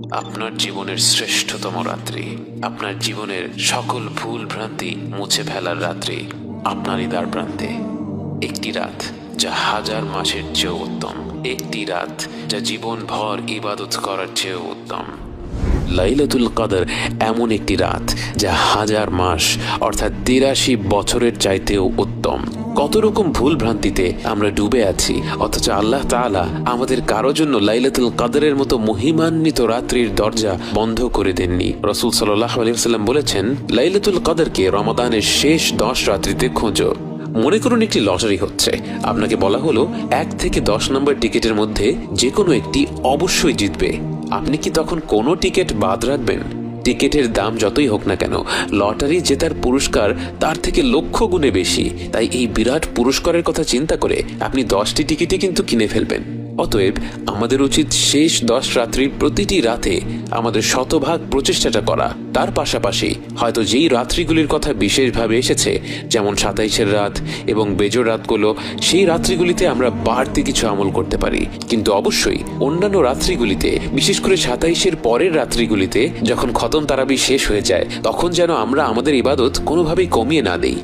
আপনার জীবনের শ্রেষ্ঠতম রাত্রি, আপনার জীবনের সকল ভুল ভ্রান্তি মুছে ফেলার রাত্রি আপনারই দ্বার প্রান্তে। একটি রাত যা হাজার মাসের চেয়েও উত্তম, একটি রাত যা জীবন ভর ইবাদত করার চেয়েও উত্তম। লাইলাতুল কদর এমন একটি রাত যা হাজার মাস অর্থাৎ ৮৩ বছরের চাইতেও উত্তম। কত রকম ভুল ভ্রান্তিতে আমরা ডুবে আছি, অথচ আল্লাহ তাআলা আমাদের কারো জন্য লাইলাতুল কদরের মতো মহিমান্বিত রাত্রির দরজা বন্ধ করে দেননি। রাসূল সাল্লাল্লাহু আলাইহি ওয়াসাল্লাম বলেছেন, লাইলাতুল কদরকে রমাদানের শেষ 10 রাত্রিতে খোঁজো। মনে করুন একটি লটারি হচ্ছে, আপনাকে বলা হলো 1 থেকে 10 নম্বর টিকিটের মধ্যে যে কোনো একটি অবশ্যই জিতবে। আপনি কি তখন কোনো টিকিট বাদ রাখবেন? টিকিটের দাম যতই হোক না কেন, লটারি জেতার পুরস্কার তার থেকে লক্ষ গুণে বেশি। তাই এই বিরাট পুরস্কারের কথা চিন্তা করে আপনি 10টি টিকিটই কিন্তু কিনে ফেলবেন। অতএব আমাদের উচিত শেষ 10 রাত্রির প্রতিটি রাতে আমাদের শতভাগ প্রচেষ্টাটা করা। তার পাশাপাশি হয়তো যেই রাত্রিগুলির কথা বিশেষভাবে এসেছে, যেমন 27-এর রাত এবং বেজোর রাতগুলো, সেই রাত্রিগুলিতে আমরা বাড়তি কিছু আমল করতে পারি। কিন্তু অবশ্যই অন্যান্য রাত্রিগুলিতে, বিশেষ করে 27-এর পরের রাত্রিগুলিতে যখন খতম তারাবি শেষ হয়ে যায়, তখন যেন আমরা আমাদের ইবাদত কোনোভাবেই কমিয়ে না দেই।